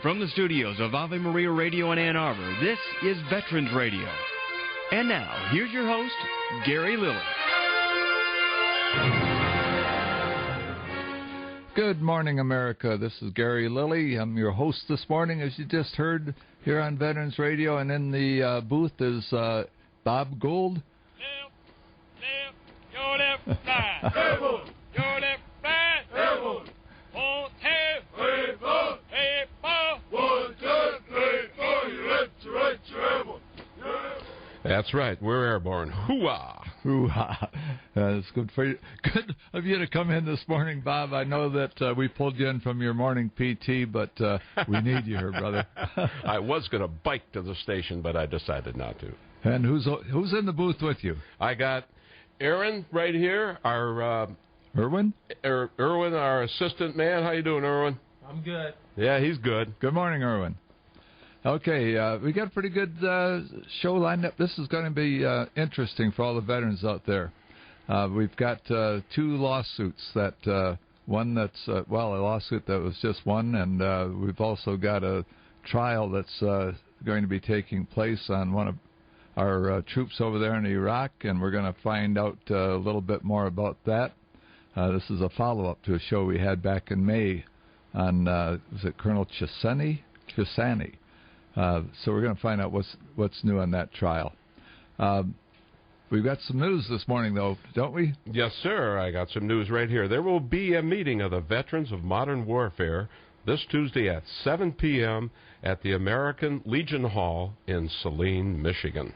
From the studios of Ave Maria Radio in Ann Arbor, this is Veterans Radio. And now, here's your host, Gary Lilly. Good morning, America. This is Gary Lilly. I'm your host this morning, as you just heard, here on Veterans Radio. And in the booth is Bob Gould. Left, your left side. Airborne. Your left side. Airborne. 1, 2, 3, 4. 1, 2, 3, 4. Your left, your right, your airborne. That's right. We're airborne. Hoo-ah. Hoo-ha. It's good for you. Good of you to come in this morning, Bob. I know that we pulled you in from your morning PT, but we need you here, brother. I was going to bike to the station, but I decided not to. And who's in the booth with you? I got Aaron right here, our Irwin? Irwin, our assistant man. How you doing, Irwin? I'm good. Yeah, he's good. Good morning, Irwin. Okay, we got a pretty good show lined up. This is going to be interesting for all the veterans out there. We've got 2 lawsuits. One that's, a lawsuit that was just won, and we've also got a trial that's going to be taking place on one of our troops over there in Iraq, and we're going to find out a little bit more about that. This is a follow-up to a show we had back in May on, was it Colonel Chisani? So we're going to find out what's new on that trial. We've got some news this morning, though, don't we? Yes, sir. I got some news right here. There will be a meeting of the Veterans of Modern Warfare this Tuesday at 7 p.m. at the American Legion Hall in Saline, Michigan.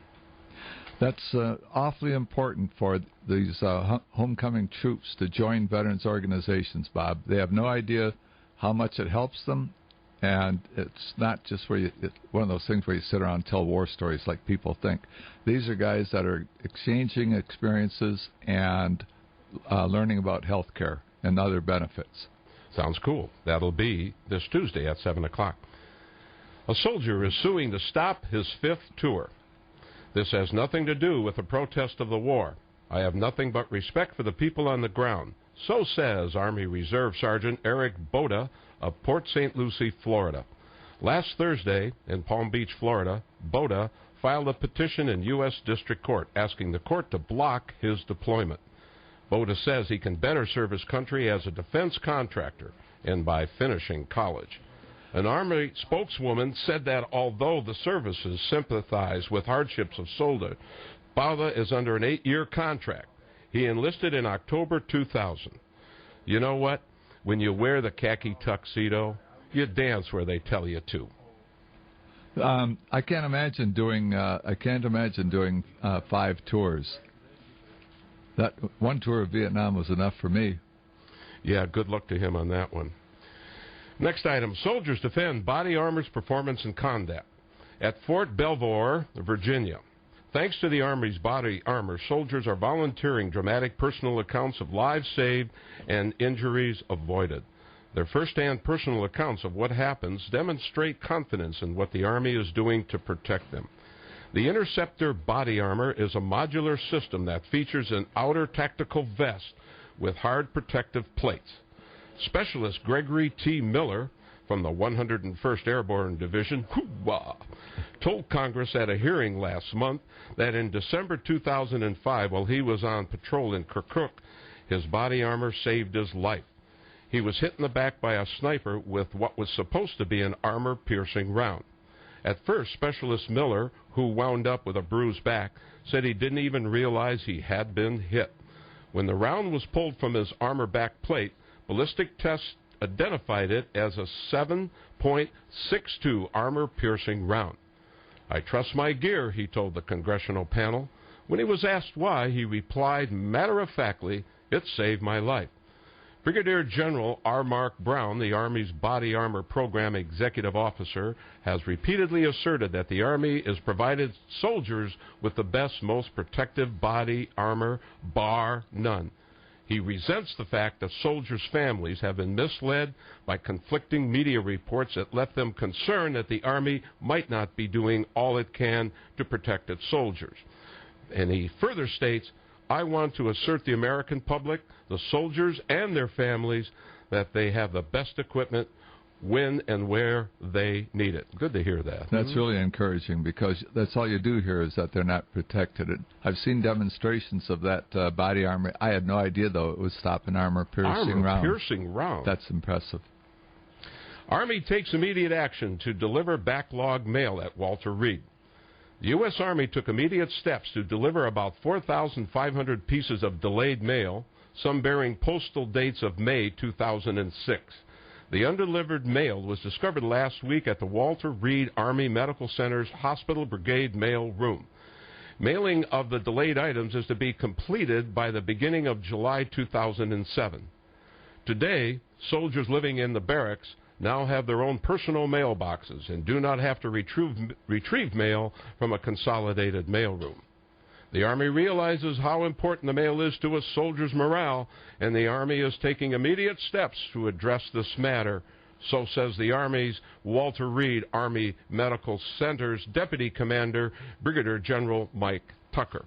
That's awfully important for these homecoming troops to join veterans organizations, Bob. They have no idea how much it helps them. And it's not just one of those things where you sit around and tell war stories like people think. These are guys that are exchanging experiences and learning about health care and other benefits. Sounds cool. That'll be this Tuesday at 7 o'clock. A soldier is suing to stop his 5th tour. This has nothing to do with the protest of the war. I have nothing but respect for the people on the ground. So says Army Reserve Sergeant Eric Boda of Port St. Lucie, Florida. Last Thursday in Palm Beach, Florida, Boda filed a petition in U.S. District Court asking the court to block his deployment. Boda says he can better serve his country as a defense contractor and by finishing college. An Army spokeswoman said that although the services sympathize with hardships of soldier, Boda is under an 8-year contract. He enlisted in October 2000. You know what? When you wear the khaki tuxedo, you dance where they tell you to. I can't imagine doing 5 tours. That one tour of Vietnam was enough for me. Yeah, good luck to him on that one. Next item: soldiers defend body armor's performance and conduct at Fort Belvoir, Virginia. Thanks to the Army's body armor, soldiers are volunteering dramatic personal accounts of lives saved and injuries avoided. Their first-hand personal accounts of what happens demonstrate confidence in what the Army is doing to protect them. The Interceptor body armor is a modular system that features an outer tactical vest with hard protective plates. Specialist Gregory T. Miller from the 101st Airborne Division, told Congress at a hearing last month that in December 2005, while he was on patrol in Kirkuk, his body armor saved his life. He was hit in the back by a sniper with what was supposed to be an armor-piercing round. At first, Specialist Miller, who wound up with a bruised back, said he didn't even realize he had been hit. When the round was pulled from his armor back plate, ballistic tests identified it as a 7.62 armor-piercing round. I trust my gear, he told the congressional panel. When he was asked why, he replied matter-of-factly, it saved my life. Brigadier General R. Mark Brown, the Army's Body Armor Program Executive Officer, has repeatedly asserted that the Army has provided soldiers with the best, most protective body armor, bar none. He resents the fact that soldiers' families have been misled by conflicting media reports that left them concerned that the Army might not be doing all it can to protect its soldiers. And he further states, I want to assert the American public, the soldiers and their families, that they have the best equipment when and where they need it. Good to hear that. That's really encouraging, because that's all you do here is that they're not protected. I've seen demonstrations of that body armor. I had no idea, though, it would stop an armor-piercing round. Armor-piercing round. That's impressive. Army takes immediate action to deliver backlog mail at Walter Reed. The U.S. Army took immediate steps to deliver about 4,500 pieces of delayed mail, some bearing postal dates of May 2006. The undelivered mail was discovered last week at the Walter Reed Army Medical Center's Hospital Brigade Mail Room. Mailing of the delayed items is to be completed by the beginning of July 2007. Today, soldiers living in the barracks now have their own personal mailboxes and do not have to retrieve mail from a consolidated mailroom. The Army realizes how important the mail is to a soldier's morale, and the Army is taking immediate steps to address this matter, so says the Army's Walter Reed Army Medical Center's Deputy Commander, Brigadier General Mike Tucker.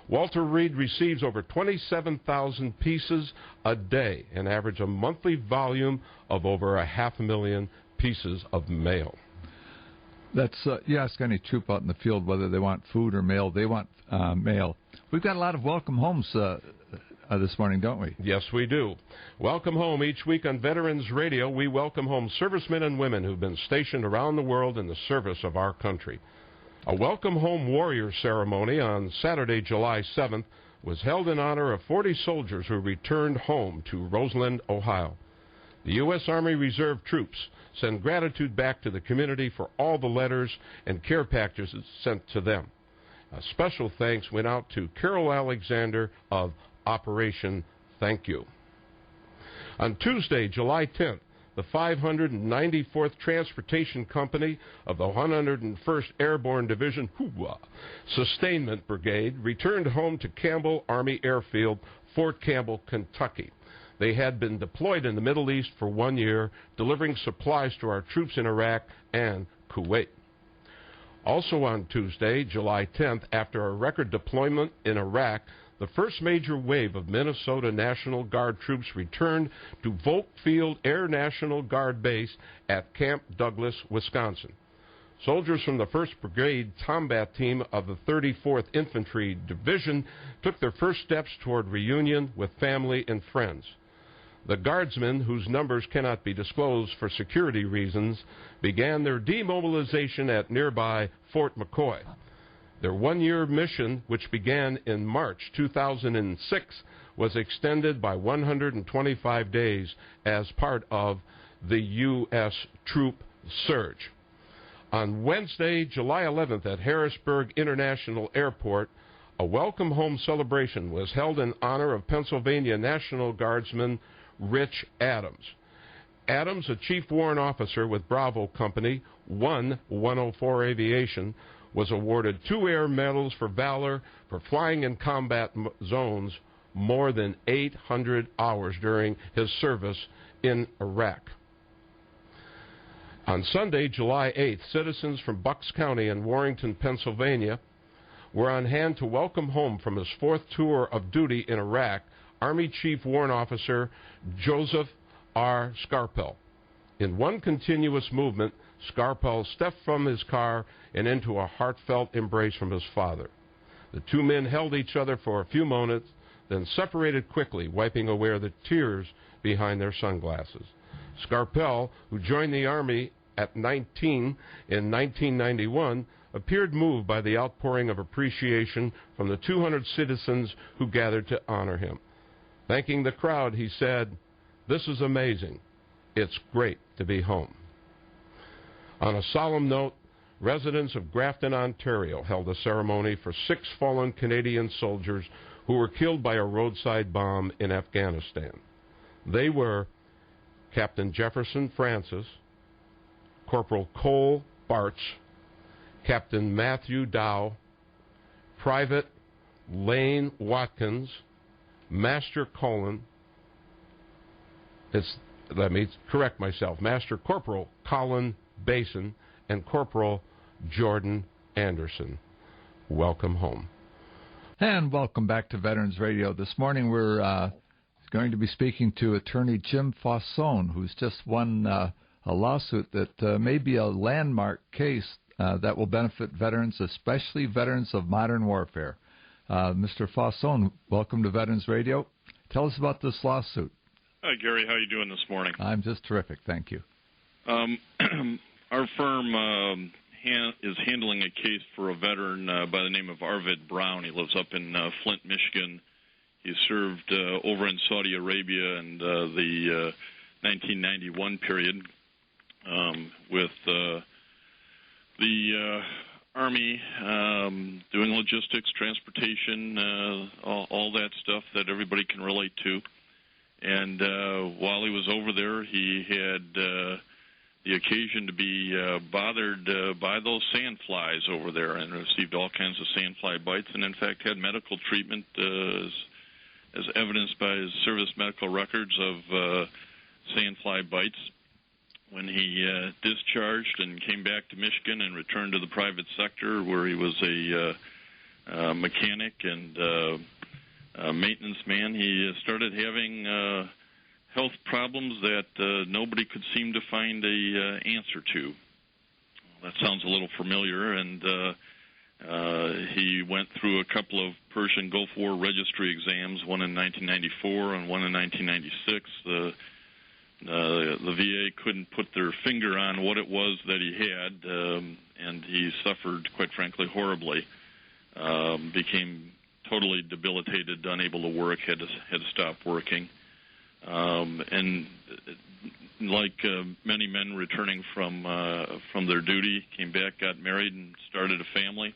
Walter Reed receives over 27,000 pieces a day, an average of monthly volume of over 500,000 pieces of mail. That's you ask any troop out in the field whether they want food or mail. They want mail. We've got a lot of welcome homes this morning, don't we? Yes, we do. Welcome home. Each week on Veterans Radio, we welcome home servicemen and women who've been stationed around the world in the service of our country. A Welcome Home Warrior ceremony on Saturday, July 7th, was held in honor of 40 soldiers who returned home to Roseland, Ohio. The U.S. Army Reserve troops send gratitude back to the community for all the letters and care packages sent to them. A special thanks went out to Carol Alexander of Operation Thank You. On Tuesday, July 10th, the 594th Transportation Company of the 101st Airborne Division Sustainment Brigade returned home to Campbell Army Airfield, Fort Campbell, Kentucky. They had been deployed in the Middle East for 1 year, delivering supplies to our troops in Iraq and Kuwait. Also on Tuesday, July 10th, after a record deployment in Iraq, the first major wave of Minnesota National Guard troops returned to Volk Field Air National Guard Base at Camp Douglas, Wisconsin. Soldiers from the 1st Brigade Combat Team of the 34th Infantry Division took their first steps toward reunion with family and friends. The Guardsmen, whose numbers cannot be disclosed for security reasons, began their demobilization at nearby Fort McCoy. Their one-year mission, which began in March 2006, was extended by 125 days as part of the U.S. troop surge. On Wednesday, July 11th, at Harrisburg International Airport, a welcome home celebration was held in honor of Pennsylvania National Guardsman Rich Adams. Adams, a chief warrant officer with Bravo Company, 104 Aviation, was awarded 2 Air Medals for Valor for flying in combat zones more than 800 hours during his service in Iraq. On Sunday, July 8th, citizens from Bucks County and Warrenton, Pennsylvania, were on hand to welcome home from his 4th tour of duty in Iraq Army Chief Warrant Officer Joseph R. Scarpel. In one continuous movement, Scarpel stepped from his car and into a heartfelt embrace from his father. The two men held each other for a few moments, then separated quickly, wiping away the tears behind their sunglasses. Scarpel, who joined the Army at 19 in 1991, appeared moved by the outpouring of appreciation from the 200 citizens who gathered to honor him. Thanking the crowd, he said, "This is amazing. It's great to be home." On a solemn note, residents of Grafton, Ontario held a ceremony for 6 fallen Canadian soldiers who were killed by a roadside bomb in Afghanistan. They were Captain Jefferson Francis, Corporal Cole Bartsch, Captain Matthew Dow, Private Lane Watkins, Master Colin, let me correct myself, Master Corporal Colin Basin, and Corporal Jordan Anderson. Welcome home. And welcome back to Veterans Radio. This morning we're going to be speaking to attorney Jim Fausone, who's just won a a lawsuit that may be a landmark case that will benefit veterans, especially veterans of modern warfare. Mr. Fausone, welcome to Veterans Radio. Tell us about this lawsuit. Hi, Gary. How are you doing this morning? I'm just terrific. Thank you. Our firm is handling a case for a veteran by the name of Arvid Brown. He lives up in Flint, Michigan. He served over in Saudi Arabia in the 1991 period with the Army, doing logistics, transportation, all that stuff that everybody can relate to. And while he was over there, he had the occasion to be bothered by those sand flies over there and received all kinds of sand fly bites, and in fact had medical treatment as evidenced by his service medical records of sand fly bites. When he discharged and came back to Michigan and returned to the private sector where he was a mechanic and maintenance man, he started having health problems that nobody could seem to find a answer to. That sounds a little familiar, and he went through a couple of Persian Gulf War registry exams, one in 1994 and one in 1996. The VA couldn't put their finger on what it was that he had, and he suffered, quite frankly, horribly. Became totally debilitated, unable to work, had to stop working. And like many men returning from their duty, came back, got married, and started a family.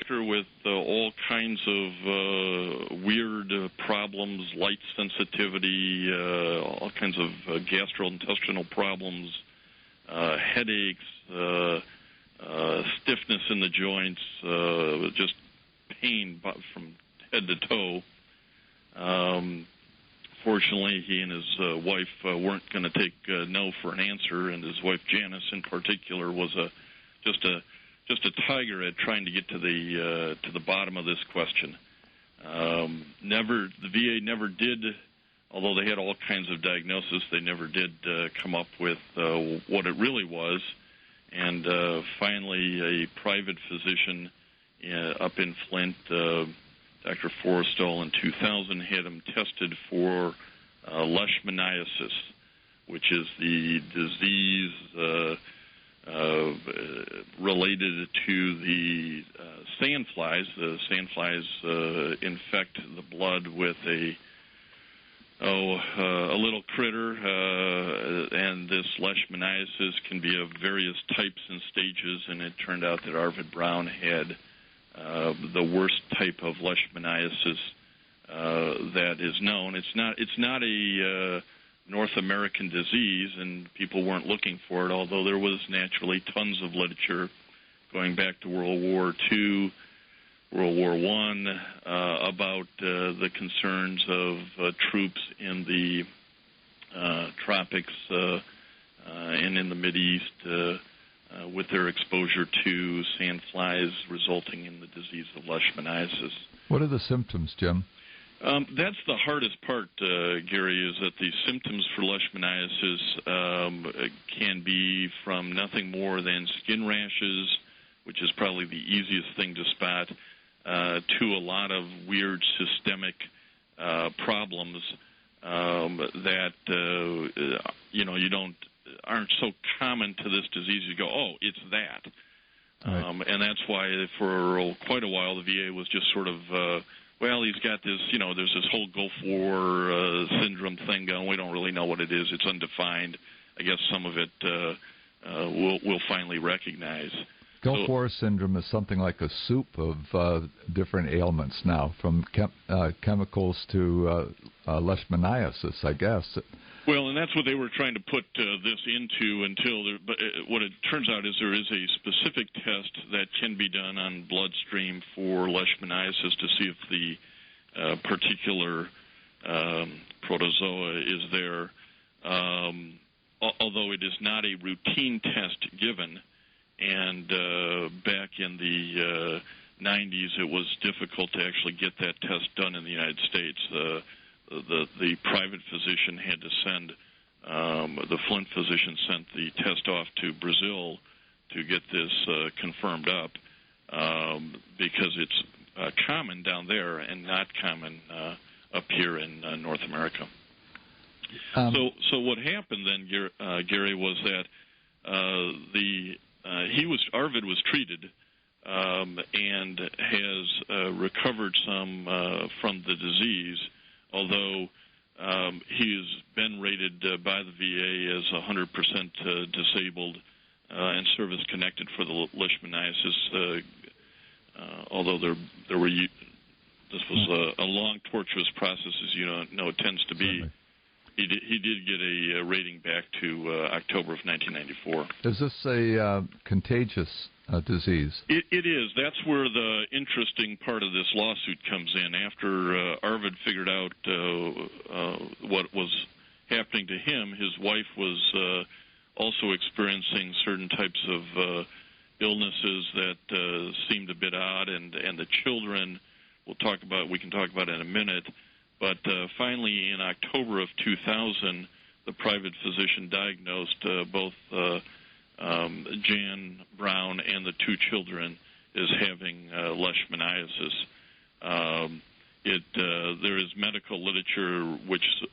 With all kinds of weird problems, light sensitivity, all kinds of gastrointestinal problems, headaches, stiffness in the joints, just pain from head to toe. Fortunately, he and his wife weren't going to take no for an answer, and his wife Janice, in particular, was just a tiger at trying to get to the bottom of this question. The VA never did, although they had all kinds of diagnosis, they never did come up with what it really was. And finally, a private physician up in Flint, Dr. Forrestal, in 2000, had him tested for leishmaniasis, which is the disease related to the sand flies. The sand flies infect the blood with a little critter, and this leishmaniasis can be of various types and stages, and it turned out that Arvid Brown had the worst type of leishmaniasis that is known. It's not a North American disease, and people weren't looking for it, although there was naturally tons of literature going back to World War II, World War I, about the concerns of troops in the tropics and in the Mideast with their exposure to sand flies resulting in the disease of leishmaniasis. What are the symptoms, Jim? That's the hardest part, Gary, is that the symptoms for leishmaniasis can be from nothing more than skin rashes, which is probably the easiest thing to spot, to a lot of weird systemic problems that aren't so common to this disease. You go, oh, it's that. Right. And that's why for quite a while the VA was just sort of, well, he's got this, there's this whole Gulf War syndrome thing going. We don't really know what it is. It's undefined. I guess some of it we'll finally recognize. Gulf War syndrome is something like a soup of different ailments now, from chemicals to leishmaniasis, I guess. Well, and that's what they were trying to put this into but what it turns out is there is a specific test that can be done on bloodstream for leishmaniasis to see if the particular protozoa is there. Although it is not a routine test given, and back in the 90s it was difficult to actually get that test done in the United States. The private physician had to send the Flint physician sent the test off to Brazil to get this confirmed up, because it's common down there and not common up here in North America. So what happened then, Gary, was that Arvid was treated and has recovered some from the disease, although he has been rated by the VA as 100% disabled and service connected for the leishmaniasis. Although there were, this was a long, tortuous process, as you know it tends to be. Certainly. He did get a rating back to October of 1994. Is this a contagious disease? It is. That's where the interesting part of this lawsuit comes in. After Arvid figured out what was happening to him, his wife was also experiencing certain types of illnesses that seemed a bit odd, and the children we can talk about in a minute. But finally, in October of 2000, the private physician diagnosed both Jan Brown and the two children as having leishmaniasis. There is medical literature which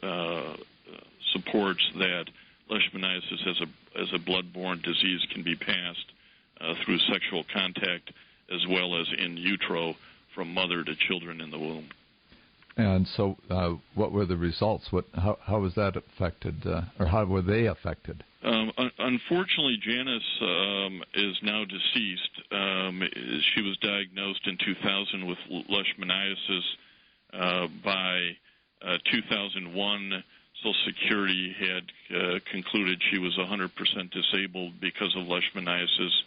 supports that leishmaniasis as a blood-borne disease can be passed through sexual contact as well as in utero from mother to children in the womb. And so what were the results? How was that affected, or how were they affected? Unfortunately, Janice is now deceased. She was diagnosed in 2000 with leishmaniasis. By 2001, Social Security had concluded she was 100% disabled because of leishmaniasis.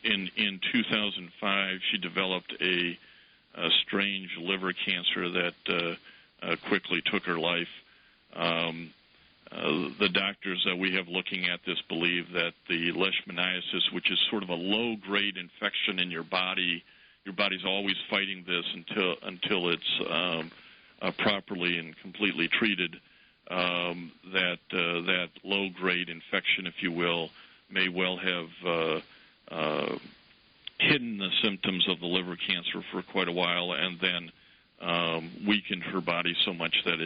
In 2005, she developed a strange liver cancer that quickly took her life. The doctors that we have looking at this believe that the leishmaniasis, which is sort of a low-grade infection in your body's always fighting this until it's properly and completely treated. That low-grade infection, if you will, may well have hidden the symptoms of the liver cancer for quite a while, and then weakened her body so much that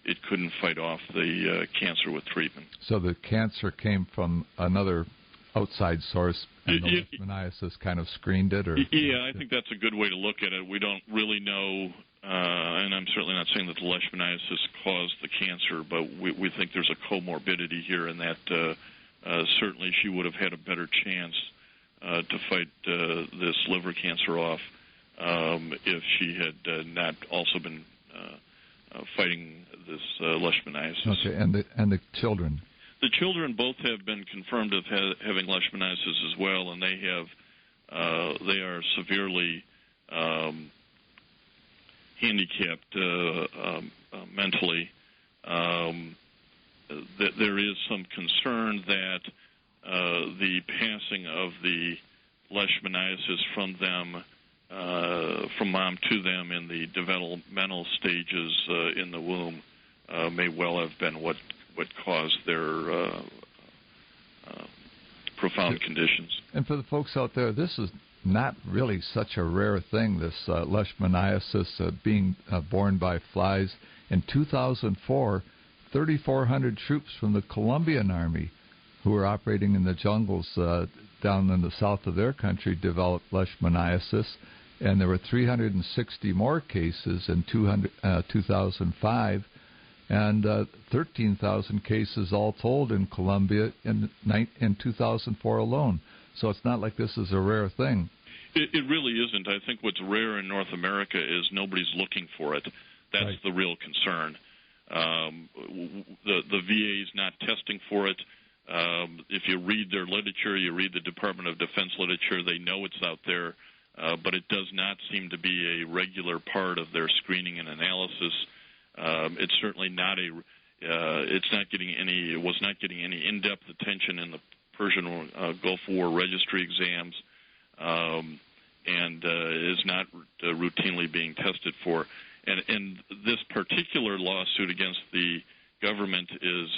it couldn't fight off the cancer with treatment. So the cancer came from another outside source, and the leishmaniasis kind of screened it? Or yeah, I think that's a good way to look at it. We don't really know, and I'm certainly not saying that the leishmaniasis caused the cancer, but we think there's a comorbidity here, and that certainly she would have had a better chance to fight this liver cancer off if she had not also been fighting this leishmaniasis. Okay, and the children? The children both have been confirmed of having leishmaniasis as well, and they are severely handicapped mentally. There is some concern that the passing of the leishmaniasis from mom to them in the developmental stages in the womb may well have been what caused their profound conditions. And for the folks out there, this is not really such a rare thing, this leishmaniasis being borne by flies. In 2004, 3,400 troops from the Colombian Army who were operating in the jungles down in the south of their country developed leishmaniasis, and there were 360 more cases in 2005, and 13,000 cases all told in Colombia in 2004 alone. So it's not like this is a rare thing. It really isn't. I think what's rare in North America is nobody's looking for it. That's right. The real concern. The VA is not testing for it. If you read their literature, you read the Department of Defense literature, they know it's out there, but it does not seem to be a regular part of their screening and analysis. It's certainly not it was not getting any in-depth attention in the Persian Gulf War registry exams, and is not routinely being tested for. And this particular lawsuit against the government is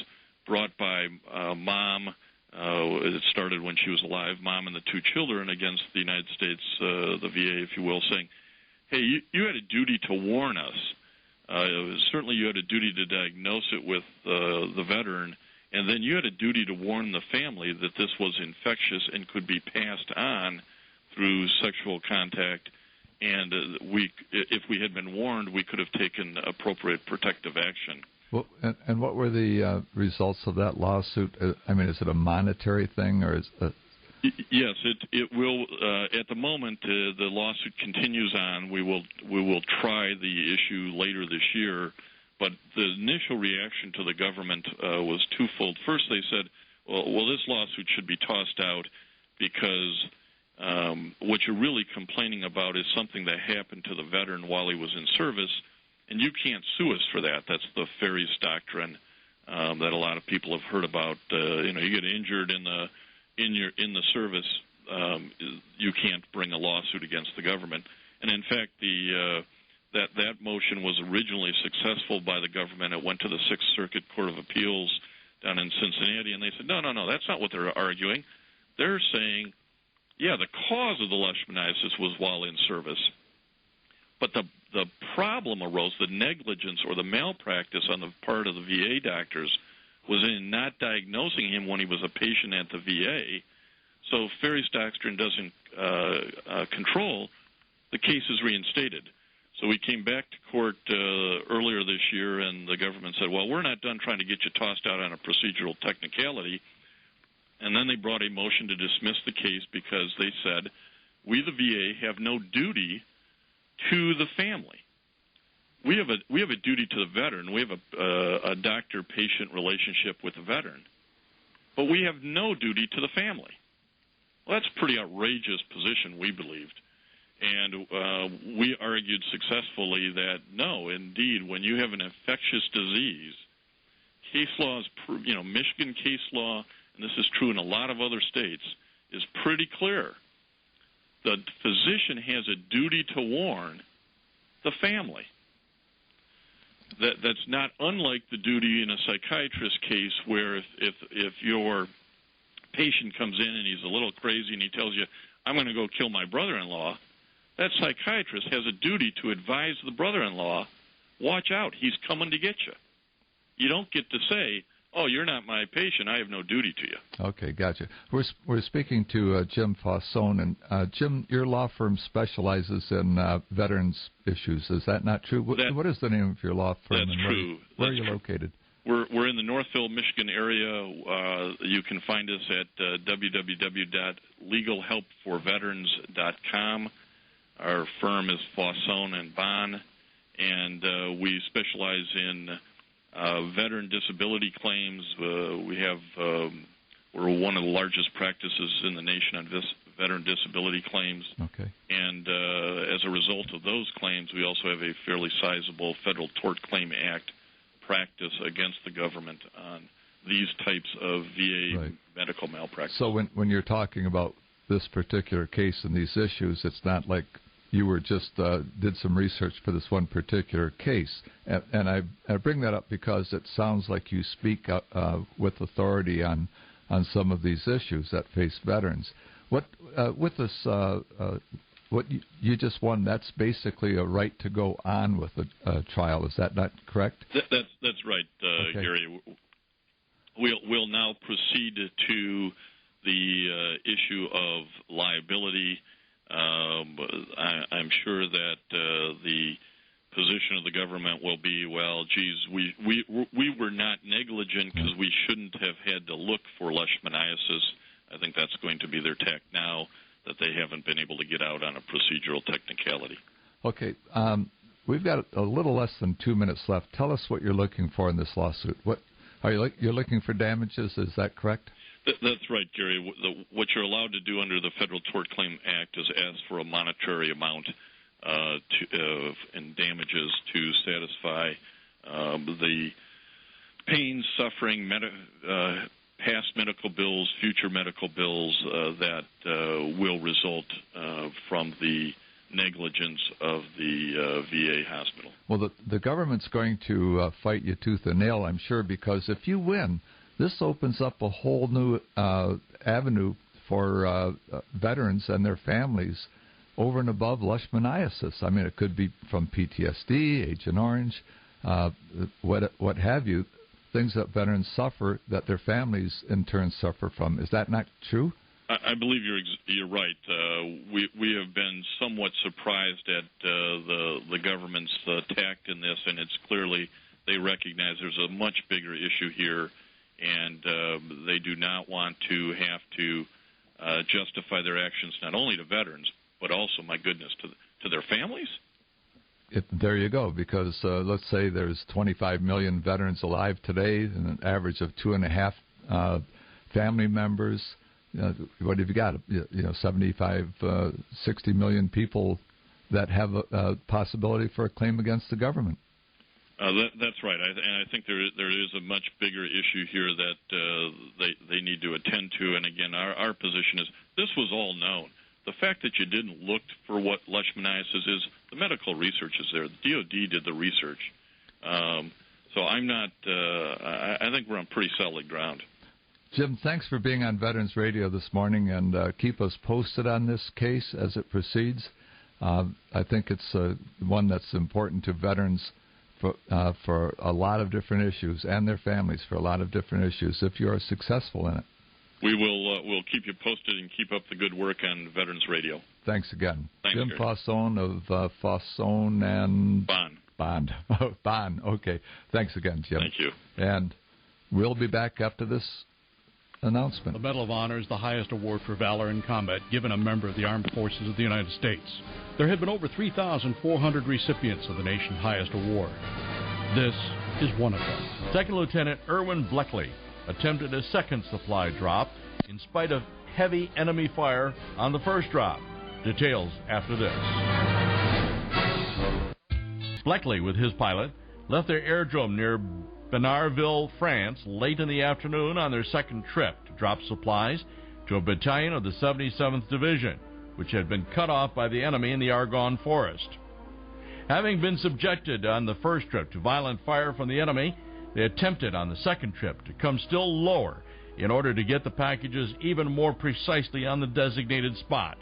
brought by Mom. It started when she was alive, Mom and the 2 children, against the United States, the VA, if you will, saying, hey, you had a duty to warn us. Certainly you had a duty to diagnose it with the veteran, and then you had a duty to warn the family that this was infectious and could be passed on through sexual contact. And if we had been warned, we could have taken appropriate protective action. Well, and what were the results of that lawsuit? I mean, is it a monetary thing, or is Yes, it will. At the moment, the lawsuit continues on. We will try the issue later this year, but the initial reaction to the government was twofold. First, they said, "Well, this lawsuit should be tossed out because what you're really complaining about is something that happened to the veteran while he was in service, and you can't sue us for that." That's the Ferris doctrine that a lot of people have heard about. You get injured in the service, you can't bring a lawsuit against the government. And in fact, that motion was originally successful by the government. It went to the Sixth Circuit Court of Appeals down in Cincinnati, and they said, no, that's not what they're arguing. They're saying, yeah, the cause of the leishmaniasis was while in service, but the problem arose, the negligence or the malpractice on the part of the VA doctors was in not diagnosing him when he was a patient at the VA. So Ferris doctrine doesn't control. The case is reinstated. So we came back to court earlier this year, and the government said, well, we're not done trying to get you tossed out on a procedural technicality. And then they brought a motion to dismiss the case because they said, we, the VA, have no duty to the family. We have a duty to the veteran. We have a doctor-patient relationship with the veteran. But we have no duty to the family. Well, that's a pretty outrageous position, we believed. And we argued successfully that, no, indeed, when you have an infectious disease, case law is, Michigan case law, and this is true in a lot of other states, is pretty clear. The physician has a duty to warn the family. That's not unlike the duty in a psychiatrist case where if your patient comes in and he's a little crazy and he tells you, I'm going to go kill my brother-in-law, that psychiatrist has a duty to advise the brother-in-law, watch out, he's coming to get you. You don't get to say, oh, you're not my patient, I have no duty to you. Okay, gotcha. We're speaking to Jim Fausone, and Jim, your law firm specializes in veterans issues. Is that not true? What is the name of your law firm? That's true. Where are you located? We're in the Northville, Michigan area. You can find us at www.legalhelpforveterans.com. Our firm is Fausone and Bond, and we specialize in veteran disability claims. We're one of the largest practices in the nation on veteran disability claims. Okay. And as a result of those claims, we also have a fairly sizable Federal Tort Claim Act practice against the government on these types of VA medical malpractice. So when you're talking about this particular case and these issues, it's not like you were just did some research for this one particular case. And I bring that up because it sounds like you speak with authority on some of these issues that face veterans. What with this, what you just won, that's basically a right to go on with a trial. Is that not correct? That's right, okay. Gary. We'll now proceed to the issue of liability. I'm sure that the position of the government will be, well, geez, we were not negligent because we shouldn't have had to look for leishmaniasis. I think that's going to be their tack now, that they haven't been able to get out on a procedural technicality. Okay. We've got a little less than 2 minutes left. Tell us what you're looking for in this lawsuit. What are you're looking for damages? Is that correct? That's right, Gary. What you're allowed to do under the Federal Tort Claim Act is ask for a monetary amount in damages to satisfy the pain, suffering, past medical bills, future medical bills that will result from the negligence of the VA hospital. Well, the government's going to fight you tooth and nail, I'm sure, because if you win, this opens up a whole new avenue for veterans and their families over and above leishmaniasis. I mean, it could be from PTSD, Agent Orange, what have you, things that veterans suffer that their families in turn suffer from. Is that not true? I believe you're right. We have been somewhat surprised at the government's tact in this, and it's clearly they recognize there's a much bigger issue here, and they do not want to have to justify their actions not only to veterans, but also, my goodness, to their families. There you go, because let's say there's 25 million veterans alive today, and an average of 2.5 family members. What have you got? 75, 60 million people that have a possibility for a claim against the government. That's right, and I think there is a much bigger issue here that they need to attend to. And again, our position is this was all known. The fact that you didn't look for what leishmaniasis is, the medical research is there. The DOD did the research. So I'm not. I think we're on pretty solid ground. Jim, thanks for being on Veterans Radio this morning, and keep us posted on this case as it proceeds. I think it's one that's important to veterans for a lot of different issues, and their families for a lot of different issues, if you are successful in it. We will we'll keep you posted and keep up the good work on Veterans Radio. Thanks again. Thanks, Jim Gary. Fausone of Fausone and... Bond. Bond. Okay. Thanks again, Jim. Thank you. And we'll be back after this announcement. The Medal of Honor is the highest award for valor in combat given a member of the Armed Forces of the United States. There have been over 3,400 recipients of the nation's highest award. This is one of them. Second Lieutenant Erwin Bleckley attempted a second supply drop in spite of heavy enemy fire on the first drop. Details after this. Bleckley, with his pilot, left their airdrome near Benarville, France, late in the afternoon on their second trip to drop supplies to a battalion of the 77th Division, which had been cut off by the enemy in the Argonne Forest. Having been subjected on the first trip to violent fire from the enemy, they attempted on the second trip to come still lower in order to get the packages even more precisely on the designated spot.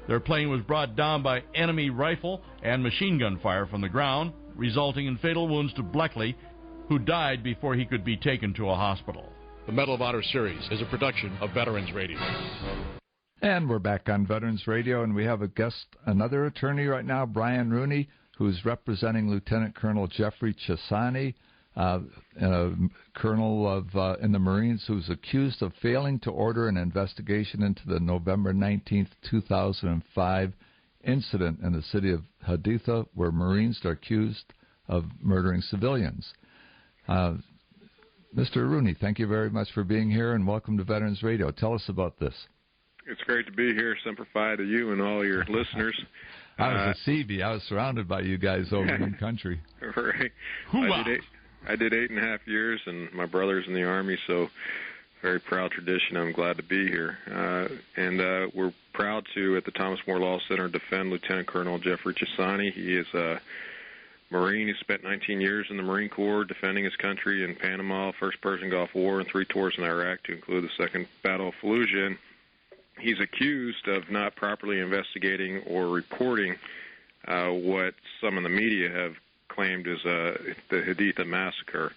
Their plane was brought down by enemy rifle and machine gun fire from the ground, resulting in fatal wounds to Bleckley, who died before he could be taken to a hospital. The Medal of Honor series is a production of Veterans Radio. And we're back on Veterans Radio, and we have a guest, another attorney right now, Brian Rooney, who's representing Lieutenant Colonel Jeffrey Chisani, a colonel of in the Marines who's accused of failing to order an investigation into the November 19th, 2005 incident in the city of Haditha, where Marines are accused of murdering civilians. Mr. Rooney, thank you very much for being here, and welcome to Veterans Radio. Tell us about this. It's great to be here. Semper Fi to you and all your listeners. I was a CB. I was surrounded by you guys over in the country. Right. I did 8.5 years, and my brother's in the Army, so very proud tradition. I'm glad to be here. And we're proud to, at the Thomas More Law Center, defend Lieutenant Colonel Jeffrey Chisani. He is a Marine. He spent 19 years in the Marine Corps defending his country in Panama, First Persian Gulf War, and 3 tours in Iraq, to include the Second Battle of Fallujah. And he's accused of not properly investigating or reporting what some in the media have claimed is the Haditha massacre.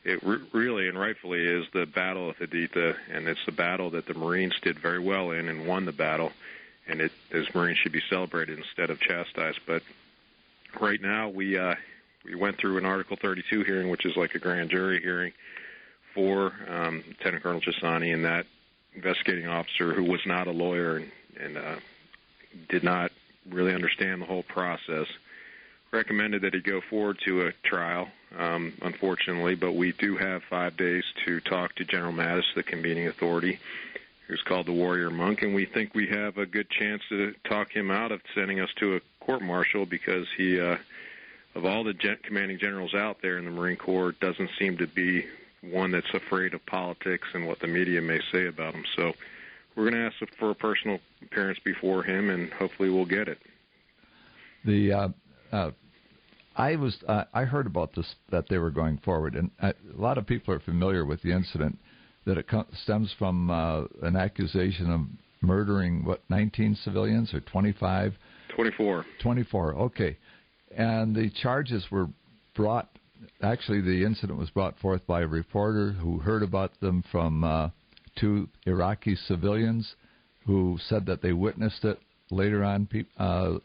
It really and rightfully is the Battle of Haditha, and it's the battle that the Marines did very well in and won the battle, and as Marines should be celebrated instead of chastised. But right now we went through an Article 32 hearing, which is like a grand jury hearing for Lieutenant Colonel Chisani, and that investigating officer, who was not a lawyer and did not really understand the whole process, recommended that he go forward to a trial, unfortunately, but we do have 5 days to talk to General Mattis, the convening authority, who's called the Warrior Monk, and we think we have a good chance to talk him out of sending us to a court-martial, because he, of all the commanding generals out there in the Marine Corps, doesn't seem to be one that's afraid of politics and what the media may say about him. So we're going to ask for a personal appearance before him, and hopefully we'll get it. I heard about this, that they were going forward, and a lot of people are familiar with the incident, that it stems from an accusation of murdering, 19 civilians or 25? 24. 24, okay. And the charges were brought, actually the incident was brought forth by a reporter who heard about them from 2 Iraqi civilians who said that they witnessed it. Later on,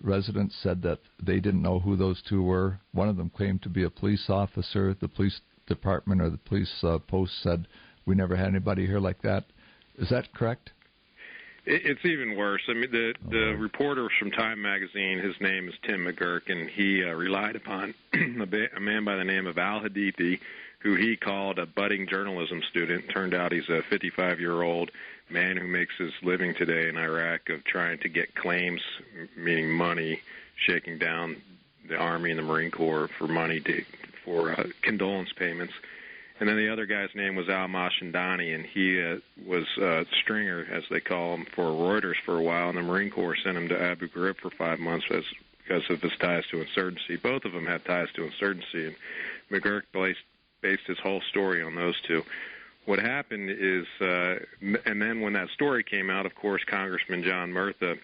residents said that they didn't know who those 2 were. One of them claimed to be a police officer. The police department or the police post said, we never had anybody here like that. Is that correct? It's even worse. I mean, the reporter from Time magazine, his name is Tim McGurk, and he relied upon a man by the name of Al Hadithi, who he called a budding journalism student. Turned out he's a 55-year-old man who makes his living today in Iraq of trying to get claims, meaning money, shaking down the Army and the Marine Corps for money for condolence payments. And then the other guy's name was Al Mashandani, and he was a stringer, as they call him, for Reuters for a while, and the Marine Corps sent him to Abu Ghraib for 5 months because of his ties to insurgency. Both of them had ties to insurgency, and McGurk based his whole story on those 2. What happened is, and then when that story came out, of course, Congressman John Murtha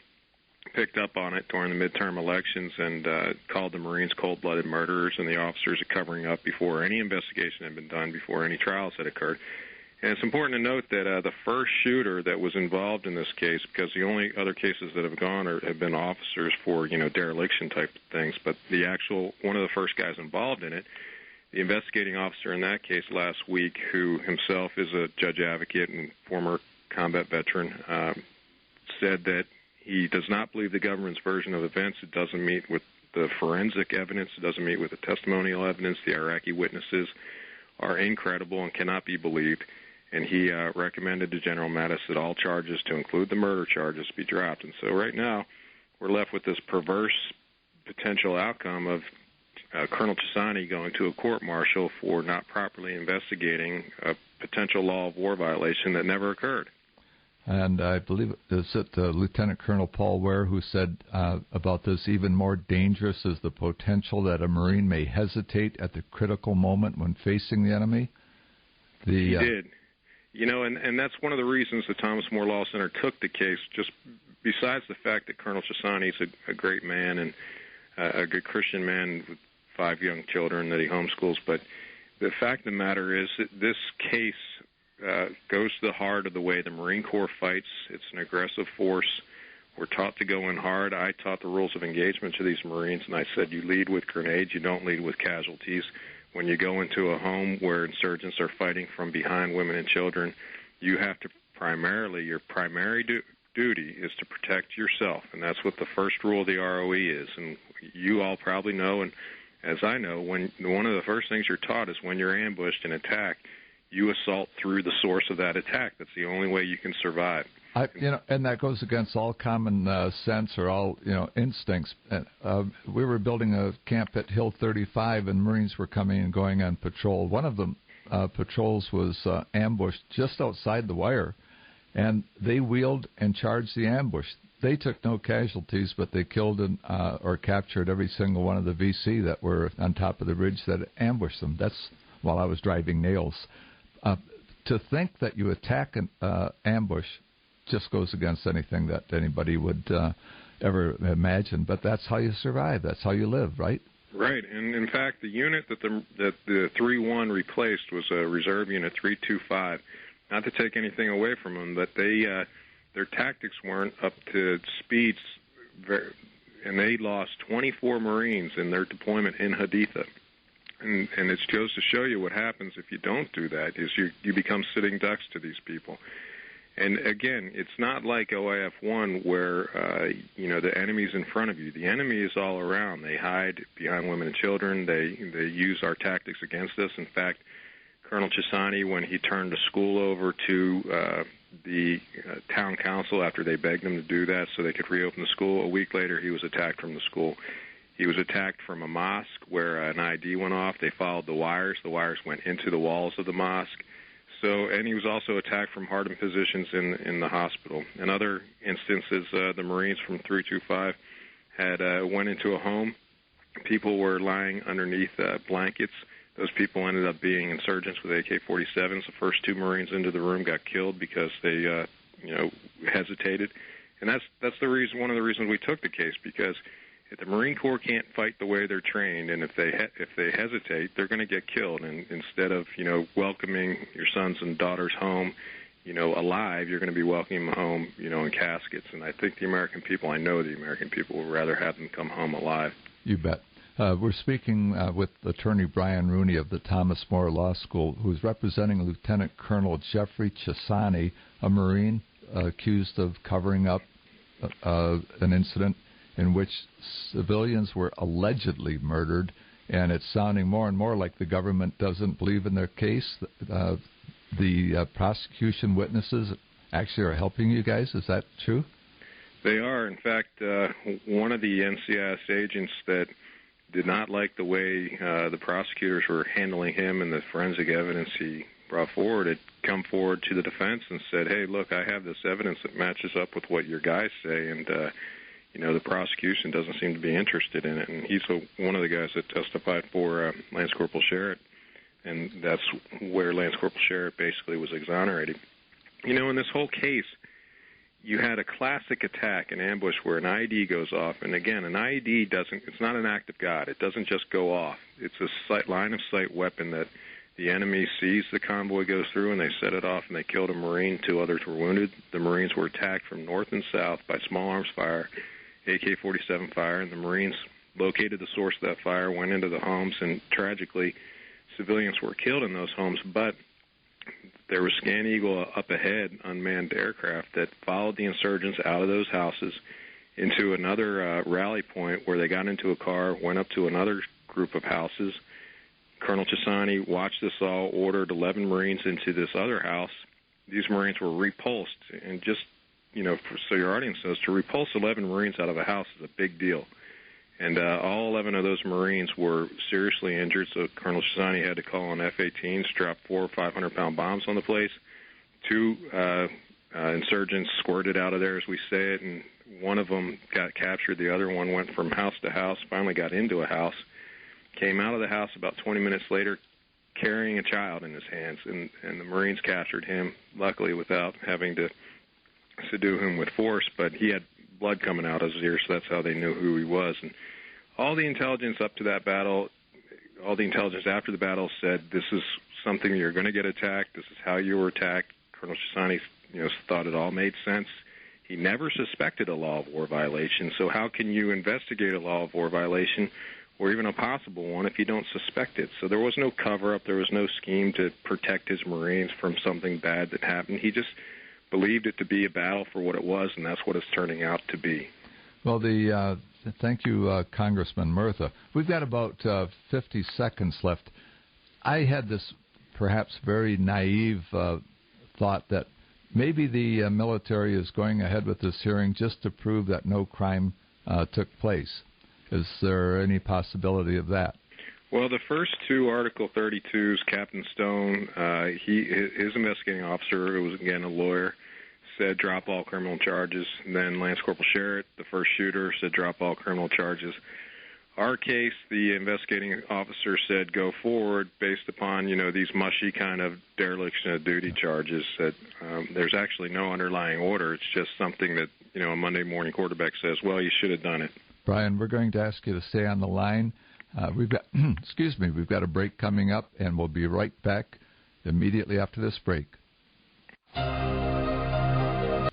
picked up on it during the midterm elections and called the Marines cold-blooded murderers, and the officers are covering up before any investigation had been done, before any trials had occurred. And it's important to note that the first shooter that was involved in this case, because the only other cases that have gone have been officers for, dereliction type things, but the actual one of the first guys involved in it, the investigating officer in that case last week, who himself is a judge advocate and former combat veteran, said that he does not believe the government's version of events. It doesn't meet with the forensic evidence. It doesn't meet with the testimonial evidence. The Iraqi witnesses are incredible and cannot be believed. And he recommended to General Mattis that all charges, to include the murder charges, be dropped. And so right now we're left with this perverse potential outcome of Colonel Chessani going to a court-martial for not properly investigating a potential law of war violation that never occurred. And I believe it's Lieutenant Colonel Paul Ware who said about this, even more dangerous is the potential that a Marine may hesitate at the critical moment when facing the enemy. He did. And that's one of the reasons the Thomas More Law Center took the case, just besides the fact that Colonel Chessani is a great man and a good Christian man with 5 young children that he homeschools. But the fact of the matter is that this case goes to the heart of the way the Marine Corps fights. It's an aggressive force. We're taught to go in hard. I taught the rules of engagement to these Marines, and I said you lead with grenades, you don't lead with casualties. When you go into a home where insurgents are fighting from behind women and children, you have to your primary duty is to protect yourself, and that's what the first rule of the ROE is. And you all probably know, and as I know, when one of the first things you're taught is when you're ambushed and attacked, you assault through the source of that attack. That's the only way you can survive. And that goes against all common sense or all instincts. We were building a camp at Hill 35, and Marines were coming and going on patrol. One of the patrols was ambushed just outside the wire, and they wheeled and charged the ambush. They took no casualties, but they killed or captured every single one of the VC that were on top of the ridge that ambushed them. That's while I was driving nails. To think that you attack an ambush just goes against anything that anybody would ever imagine. But that's how you survive. That's how you live, right? Right. And in fact, the unit that the 3-1 replaced was a reserve unit 325. Not to take anything away from them, but their tactics weren't up to speeds, and they lost 24 Marines in their deployment in Haditha. And it goes to show you what happens if you don't do that, is you become sitting ducks to these people. And again, it's not like OIF-1 where, the enemy's in front of you. The enemy is all around. They hide behind women and children. They use our tactics against us. In fact, Colonel Chessani, when he turned the school over to the town council after they begged him to do that so they could reopen the school, a week later he was attacked from the school. He was attacked from a mosque where an ID went off. They followed the wires. The wires went into the walls of the mosque. And he was also attacked from hardened positions in the hospital. In other instances, the Marines from 325 had went into a home. People were lying underneath blankets. Those people ended up being insurgents with AK-47s. The first 2 Marines into the room got killed because they, hesitated. And that's the reason. One of the reasons we took the case, because if the Marine Corps can't fight the way they're trained, and if they hesitate, they're going to get killed. And instead of welcoming your sons and daughters home, alive, you're going to be welcoming them home, in caskets. And I think I know the American people would rather have them come home alive. You bet. We're speaking with Attorney Brian Rooney of the Thomas More Law School, who's representing Lieutenant Colonel Jeffrey Chisani, a Marine accused of covering up an incident in which civilians were allegedly murdered, and it's sounding more and more like the government doesn't believe in their case. The prosecution witnesses actually are helping you guys. Is that true? They are. In fact, one of the NCIS agents that did not like the way the prosecutors were handling him and the forensic evidence he brought forward had come forward to the defense and said, hey, look, I have this evidence that matches up with what your guys say, and the prosecution doesn't seem to be interested in it. And he's one of the guys that testified for Lance Corporal Sherritt, and that's where Lance Corporal Sherritt basically was exonerated. In this whole case, you had a classic attack, an ambush, where an IED goes off. And again, an IED it's not an act of God. It doesn't just go off. It's a line-of-sight weapon that the enemy sees the convoy goes through, and they set it off, and they killed a Marine. 2 others were wounded. The Marines were attacked from north and south by small arms fire, AK-47 fire, and the Marines located the source of that fire, went into the homes, and tragically, civilians were killed in those homes. But there was Scan Eagle up ahead, unmanned aircraft, that followed the insurgents out of those houses into another rally point where they got into a car, went up to another group of houses. Colonel Chisani watched this all, ordered 11 Marines into this other house. These Marines were repulsed. And just, so your audience knows, to repulse 11 Marines out of a house is a big deal. And all 11 of those Marines were seriously injured, so Colonel Chisani had to call on F-18s, drop 400 or 500-pound bombs on the place. 2 insurgents squirted out of there, as we say it, and one of them got captured. The other one went from house to house, finally got into a house, came out of the house about 20 minutes later carrying a child in his hands, and the Marines captured him, luckily without having to subdue him with force, but he had blood coming out of his ears, so that's how they knew who he was. And all the intelligence up to that battle, all the intelligence after the battle said, this is something you're going to get attacked, this is how you were attacked. Colonel Chisani thought it all made sense. He never suspected a law of war violation, so how can you investigate a law of war violation or even a possible one if you don't suspect it? So there was no cover-up, there was no scheme to protect his Marines from something bad that happened. He just believed it to be a battle for what it was, and that's what it's turning out to be. Well, thank you, Congressman Murtha. We've got about 50 seconds left. I had this perhaps very naive thought that maybe the military is going ahead with this hearing just to prove that no crime took place. Is there any possibility of that? Well, the first 2 Article 32s, Captain Stone, his investigating officer, who was, again, a lawyer, said drop all criminal charges. And then Lance Corporal Sherritt, the first shooter, said drop all criminal charges. Our case, the investigating officer said go forward based upon, these mushy kind of dereliction of duty charges. That there's actually no underlying order. It's just something that, a Monday morning quarterback says, well, you should have done it. Brian, we're going to ask you to stay on the line. We've got, we've got a break coming up, and we'll be right back immediately after this break.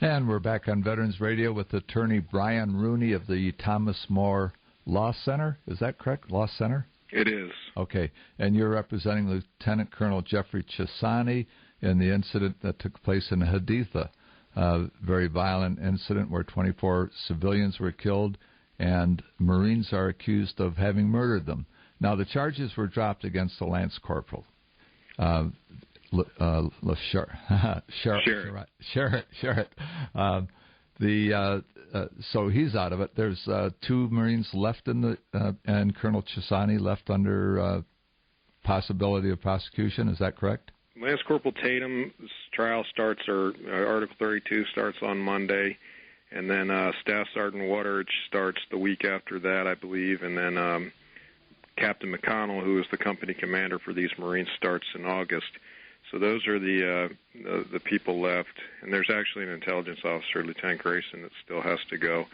And we're back on Veterans Radio with Attorney Brian Rooney of the Thomas More Law Center. Is that correct? Law Center? It is. Okay. And you're representing Lieutenant Colonel Jeffrey Chisani in the incident that took place in Haditha, a very violent incident where 24 civilians were killed and Marines are accused of having murdered them. Now, the charges were dropped against the Lance Corporal. Sherritt. So he's out of it. There's 2 Marines left and Colonel Chisani left under possibility of prosecution. Is that correct? Lance Corporal Tatum's trial starts, or Article 32 starts on Monday. And then Staff Sergeant Waterich starts the week after that, I believe. And then Captain McConnell, who is the company commander for these Marines, starts in August. So those are the people left. And there's actually an intelligence officer, Lieutenant Grayson, that still has to go.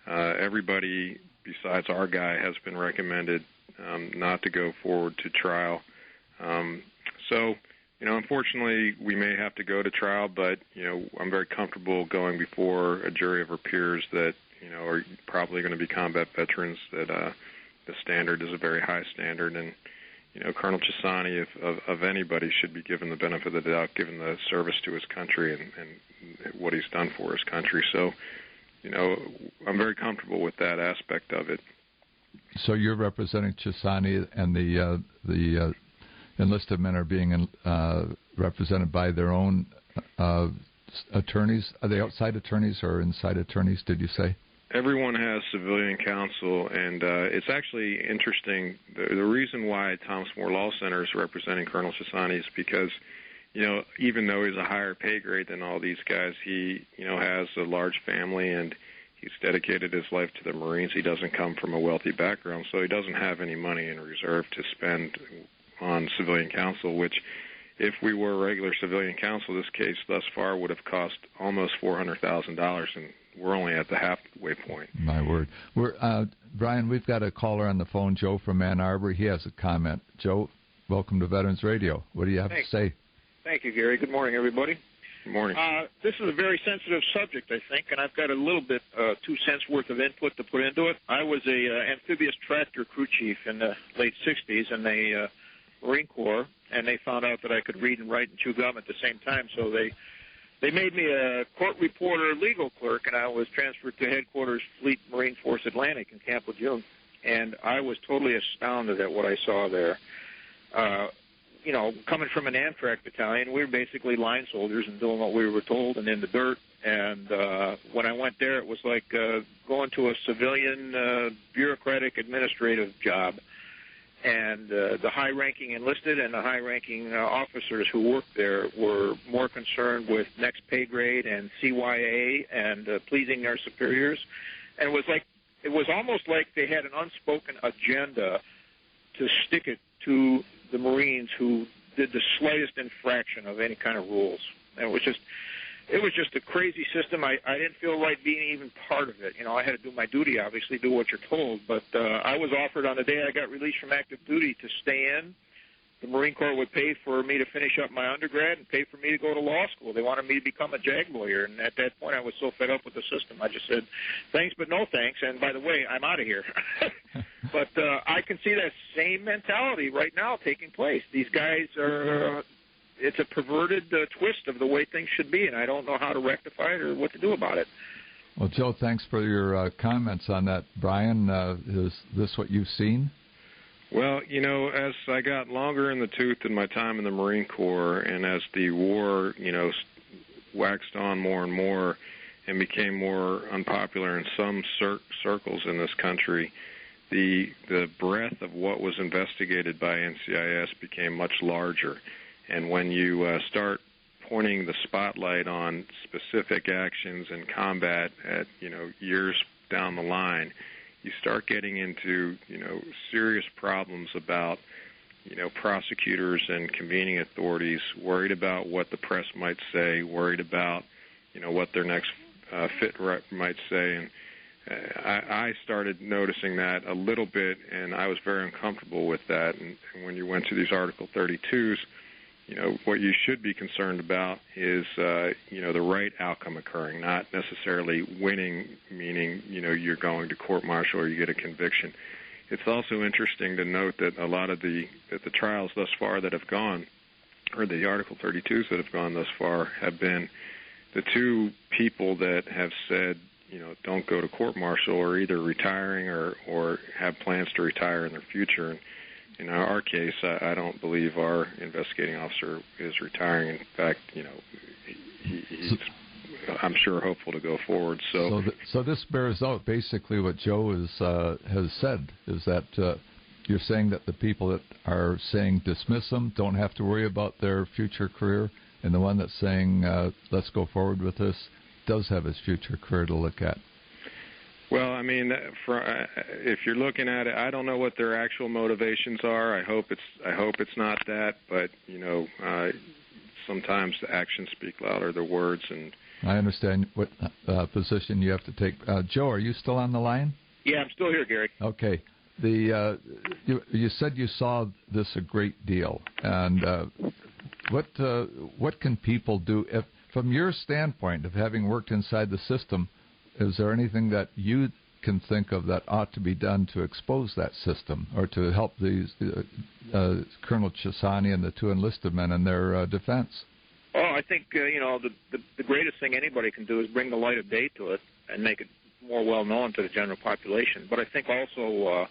Everybody besides our guy has been recommended not to go forward to trial. So, unfortunately, we may have to go to trial, but, I'm very comfortable going before a jury of our peers that, are probably going to be combat veterans, that the standard is a very high standard. And, Colonel Chisani, of anybody, should be given the benefit of the doubt, given the service to his country and what he's done for his country. So, I'm very comfortable with that aspect of it. So you're representing Chisani, and the enlisted men are being represented by their own attorneys. Are they outside attorneys or inside attorneys, did you say? Everyone has civilian counsel, and it's actually interesting. The reason why Thomas More Law Center is representing Colonel Chisani is because, even though he's a higher pay grade than all these guys, he, has a large family, and he's dedicated his life to the Marines. He doesn't come from a wealthy background, so he doesn't have any money in reserve to spend on civilian counsel, which, if we were regular civilian counsel, this case thus far would have cost almost $400,000, and we're only at the halfway point. My word. Brian, we've got a caller on the phone, Joe from Ann Arbor. He has a comment. Joe, welcome to Veterans Radio. What do you have to say? Thank you, Gary. Good morning, everybody. Good morning. This is a very sensitive subject, I think, and I've got a little bit, 2 cents worth of input to put into it. I was a amphibious tractor crew chief in the late 60s in the Marine Corps, and they found out that I could read and write and chew gum at the same time, so they made me a court reporter legal clerk, and I was transferred to headquarters Fleet Marine Force Atlantic in Camp Lejeune, and I was totally astounded at what I saw there. Coming from an Amtrak battalion, we were basically line soldiers and doing what we were told and in the dirt. And when I went there, it was like going to a civilian bureaucratic administrative job. And the high-ranking enlisted and the high-ranking officers who worked there were more concerned with next pay grade and CYA and pleasing their superiors. And it was almost like they had an unspoken agenda to stick it to the Marines who did the slightest infraction of any kind of rules. And it was just a crazy system. I didn't feel right being even part of it. I had to do my duty, obviously, do what you're told. But I was offered on the day I got released from active duty to stay in. The Marine Corps would pay for me to finish up my undergrad and pay for me to go to law school. They wanted me to become a JAG lawyer. And at that point, I was so fed up with the system, I just said, thanks, but no thanks. And by the way, I'm out of here. But I can see that same mentality right now taking place. These guys are... it's a perverted twist of the way things should be, and I don't know how to rectify it or what to do about it. Well, Joe, thanks for your comments on that. Brian, is this what you've seen? Well, as I got longer in the tooth in my time in the Marine Corps, and as the war, waxed on more and more and became more unpopular in some circles in this country, the breadth of what was investigated by NCIS became much larger. And when you start pointing the spotlight on specific actions in combat at, years down the line, you start getting into, serious problems about, prosecutors and convening authorities worried about what the press might say, worried about, what their next fit rep might say. And I started noticing that a little bit, and I was very uncomfortable with that. And when you went to these Article 32s, what you should be concerned about is, the right outcome occurring, not necessarily winning, meaning, you're going to court-martial or you get a conviction. It's also interesting to note that a lot of the trials thus far that have gone, or the Article 32s that have gone thus far, have been the two people that have said, don't go to court-martial, or either retiring or have plans to retire in their future. And in our case, I don't believe our investigating officer is retiring. In fact, he's, I'm sure, hopeful to go forward. So this bears out basically what Joe has said, is that you're saying that the people that are saying dismiss them don't have to worry about their future career, and the one that's saying let's go forward with this does have his future career to look at? Well, I mean, if you're looking at it, I don't know what their actual motivations are. I hope it's not that, but sometimes the actions speak louder than words. And I understand what position you have to take. Joe, are you still on the line? Yeah, I'm still here, Gary. Okay. You said you saw this a great deal, and what can people do if, from your standpoint of having worked inside the system? Is there anything that you can think of that ought to be done to expose that system or to help these Colonel Chessani and the two enlisted men in their defense? Oh, I think the greatest thing anybody can do is bring the light of day to it and make it more well known to the general population. But I think also,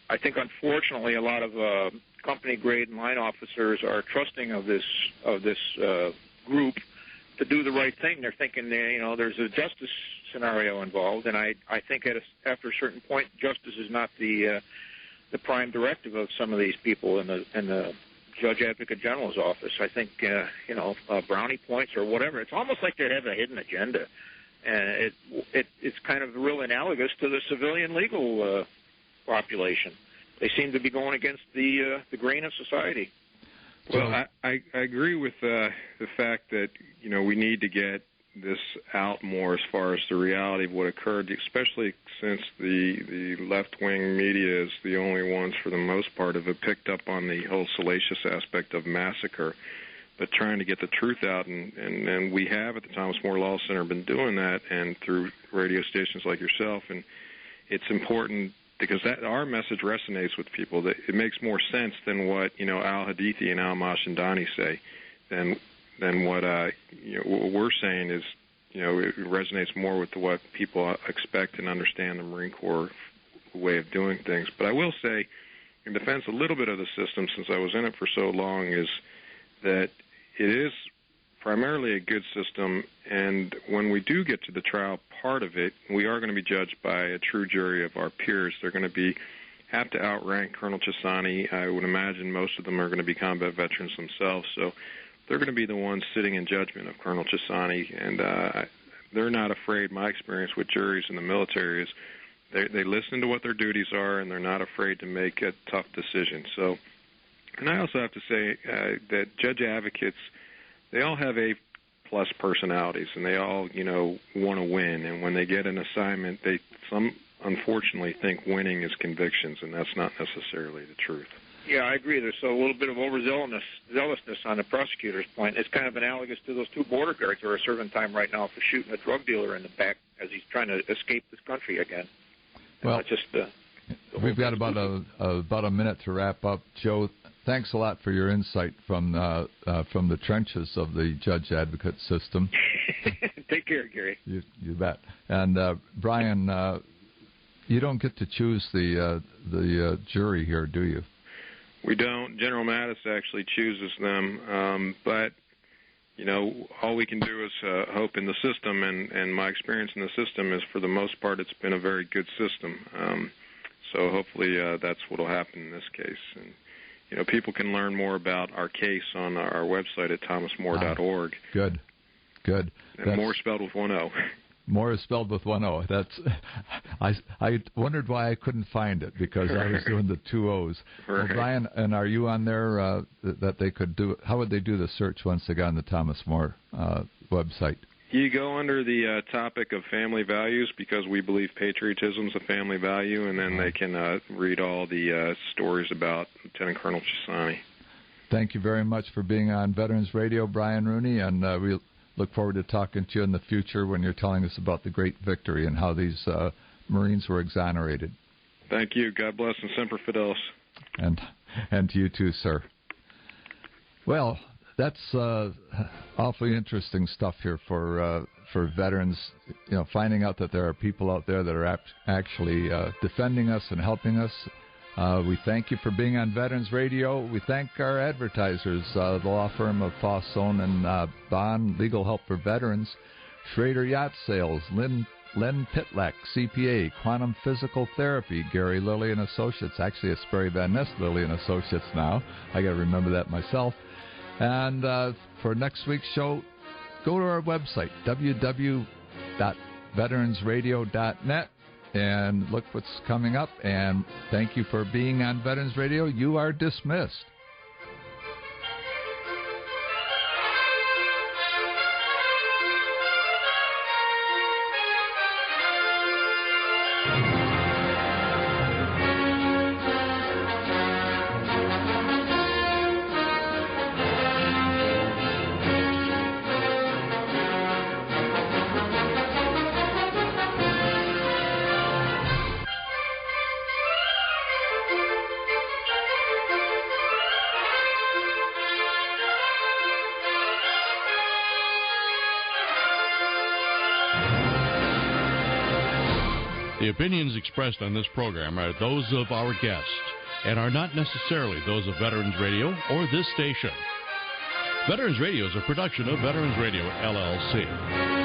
unfortunately, a lot of company grade and line officers are trusting of this group to do the right thing. They're thinking there's a justice scenario involved, and I think after a certain point, justice is not the prime directive of some of these people in the Judge Advocate General's office. I think brownie points or whatever. It's almost like they have a hidden agenda, and it's kind of real analogous to the civilian legal population. They seem to be going against the grain of society. Well, I agree with the fact that we need to get this out more as far as the reality of what occurred, especially since the left-wing media is the only ones, for the most part, have picked up on the whole salacious aspect of massacre, but trying to get the truth out. And we have at the Thomas More Law Center been doing that, and through radio stations like yourself. And it's important because our message resonates with people. That it makes more sense than what Al Hadithi and Al Mashandani say, than what what we're saying is it resonates more with what people expect and understand the Marine Corps way of doing things. But I will say, in defense a little bit of the system, since I was in it for so long, is that it is primarily a good system, and when we do get to the trial part of it, we are going to be judged by a true jury of our peers. They're going to have to outrank Colonel Chessani. I would imagine most of them are going to be combat veterans themselves, so they're going to be the ones sitting in judgment of Colonel Chessani, and they're not afraid. My experience with juries in the military is they listen to what their duties are, and they're not afraid to make a tough decision. So, and I also have to say that judge advocates, they all have A-plus personalities, and they all, want to win. And when they get an assignment, some unfortunately think winning is convictions, and that's not necessarily the truth. Yeah, I agree. There's a little bit of overzealousness on the prosecutor's point. It's kind of analogous to those two border guards who are serving time right now for shooting a drug dealer in the back as he's trying to escape this country again. Well, we've got about a minute to wrap up. Joe, thanks a lot for your insight from the trenches of the judge advocate system. Take care, Gary. You bet. And Brian, you don't get to choose the jury here, do you? We don't. General Mattis actually chooses them, but all we can do is hope in the system. And my experience in the system is, for the most part, it's been a very good system. So hopefully that's what will happen in this case. And people can learn more about our case on our website at thomasmore.org. Good. And more spelled with one O. More is spelled with one O. I wondered why I couldn't find it, because I was doing the two O's. Right. Well, Brian, and are you on there that they could do? How would they do the search once they got on the Thomas More website? You go under the topic of family values, because we believe patriotism is a family value, and then they can read all the stories about Lieutenant Colonel Chessani. Thank you very much for being on Veterans Radio, Brian Rooney, and we look forward to talking to you in the future when you're telling us about the great victory and how these Marines were exonerated. Thank you. God bless, and Semper Fidelis. And to you too, sir. Well, that's awfully interesting stuff here for veterans. Finding out that there are people out there that are actually defending us and helping us. We thank you for being on Veterans Radio. We thank our advertisers, the law firm of Foss, Sohn & Bond, Legal Help for Veterans, Schrader Yacht Sales, Len Pitlack, CPA, Quantum Physical Therapy, Gary Lilly & Associates. Actually, it's Sperry Van Ness Lilly & Associates now. I got to remember that myself. And for next week's show, go to our website, www.veteransradio.net, and look what's coming up. And thank you for being on Veterans Radio. You are dismissed. The opinions expressed on this program are those of our guests and are not necessarily those of Veterans Radio or this station. Veterans Radio is a production of Veterans Radio, LLC.